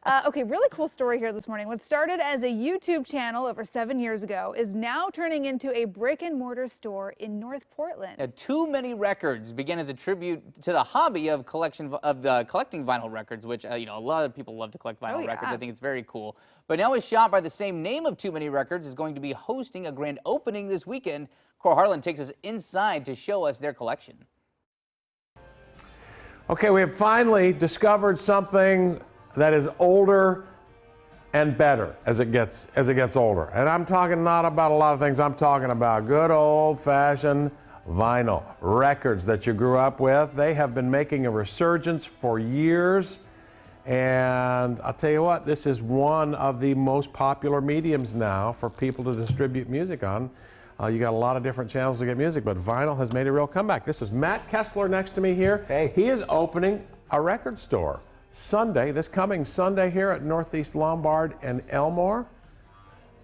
Okay, really cool story here this morning. What started as a YouTube channel over 7 years ago is now turning into a brick-and-mortar store in North Portland. Too Many Records began as a tribute to the hobby of collecting vinyl records, which a lot of people love to collect vinyl records. I think it's very cool. But now a shop by the same name of Too Many Records is going to be hosting a grand opening this weekend. Kohr takes us inside to show us their collection. Okay, we have finally discovered something that is older and better as it gets older. And I'm talking not about a lot of things. I'm talking about good old-fashioned vinyl records that you grew up with. They have been making a resurgence for years. And I'll tell you what, this is one of the most popular mediums now for people to distribute music on. You got a lot of different channels to get music, but vinyl has made a real comeback. This is Matt Kessler next to me here. Hey. He is opening a record store Sunday, this coming Sunday here at Northeast Lombard and Elmore.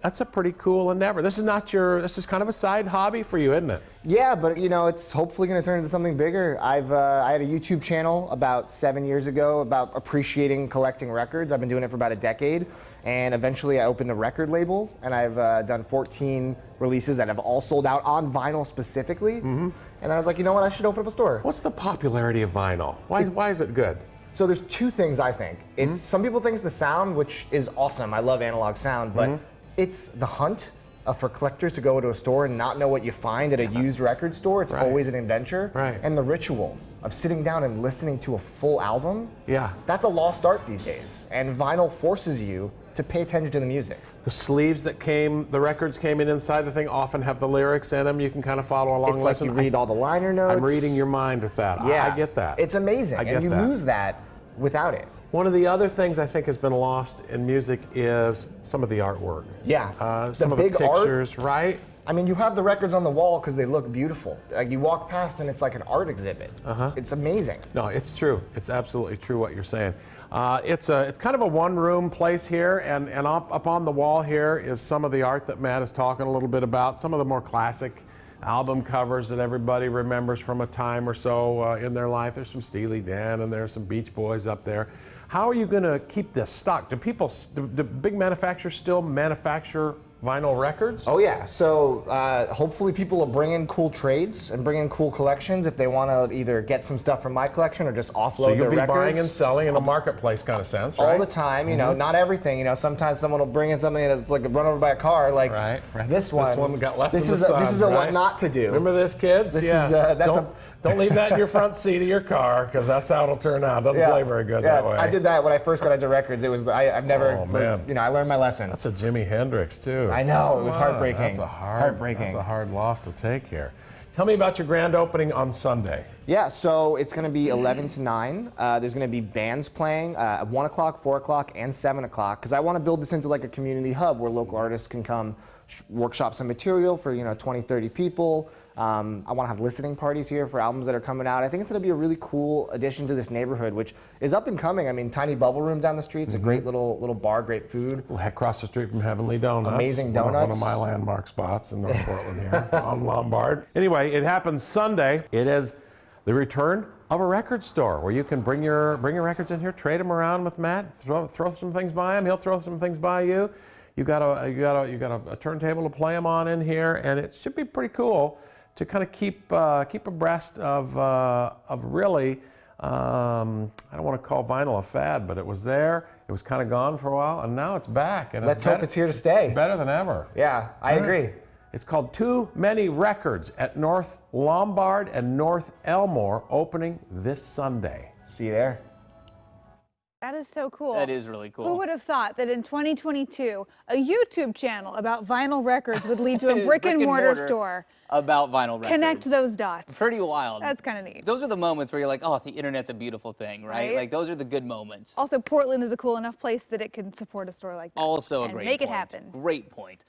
That's a pretty cool endeavor. This is kind of a side hobby for you, isn't it? Yeah, but it's hopefully going to turn into something bigger. I had a YouTube channel about 7 years ago about appreciating collecting records. I've been doing it for about a decade, and eventually I opened a record label, and I've done 14 releases that have all sold out on vinyl specifically. And I was like, you know what, I should open up a store. What's the popularity of vinyl? Why is it good? So there's two things I think. Some people think it's the sound, which is awesome. I love analog sound, but it's the hunt for collectors to go to a store and not know what you find at a used record store. It's always an adventure. And the ritual of sitting down and listening to a full album, that's a lost art these days. And vinyl forces you to pay attention to the music. The sleeves that the records came in inside the thing often have the lyrics in them. You can kind of follow along. It's like you read all the liner notes. I'm reading your mind with that. Yeah, I get that. It's amazing, and you lose that without it. One of the other things I think has been lost in music is some of the artwork. Yeah, some of the pictures, right? I mean, you have the records on the wall because they look beautiful. Like you walk past and it's like an art exhibit. It's amazing. No, it's true. It's absolutely true what you're saying. It's kind of a one-room place here, and up on the wall here is some of the art that Matt is talking a little bit about. Some of the more classic album covers that everybody remembers from a time or so in their life. There's some Steely Dan and there's some Beach Boys up there. How are you going to keep this stock? Do big manufacturers still manufacture vinyl records? Oh yeah, so hopefully people will bring in cool trades and bring in cool collections if they want to either get some stuff from my collection or just offload their records. So you'll be buying and selling in a marketplace kind of sense, right? All the time, not everything. Sometimes someone will bring in something that's like run over by a car, like this one. This one got left this in the sun, This is a what not to do. Remember this, kids? Don't leave that in your front seat of your car, because that's how it'll turn out. Doesn't play very good that way. I did that when I first got into records. It was I've never, I learned my lesson. That's a Jimi Hendrix too. I know, it was heartbreaking. That's a hard loss to take here. Tell me about your grand opening on Sunday. Yeah, so it's going to be 11 to 9. There's going to be bands playing at 1 o'clock, 4 o'clock, and 7 o'clock, because I want to build this into like a community hub where local artists can come workshop some material for 20, 30 people. I want to have listening parties here for albums that are coming out. I think it's going to be a really cool addition to this neighborhood, which is up and coming. I mean, Tiny Bubble Room down the street. It's a great little bar, great food. Across the street from Heavenly Donuts. Amazing donuts. One of my landmark spots in North Portland here on Lombard. Anyway, it happens Sunday. It is the return of a record store where you can bring your records in here, trade them around with Matt, throw some things by him. He'll throw some things by you. You got a turntable to play them on in here, and it should be pretty cool to kind of keep abreast of really, I don't want to call vinyl a fad, but it was there. It was kind of gone for a while, and now it's back. And let's hope it's here to stay. It's better than ever. Yeah, I agree. It's called Too Many Records at North Lombard and North Elmore, opening this Sunday. See you there. That is so cool. That is really cool. Who would have thought that in 2022, a YouTube channel about vinyl records would lead to a brick-and-mortar store about vinyl records? Connect those dots. Pretty wild. That's kind of neat. Those are the moments where you're like, oh, the internet's a beautiful thing, right? Like, those are the good moments. Also, Portland is a cool enough place that it can support a store like that. Also a and great make point. it happen. Great point.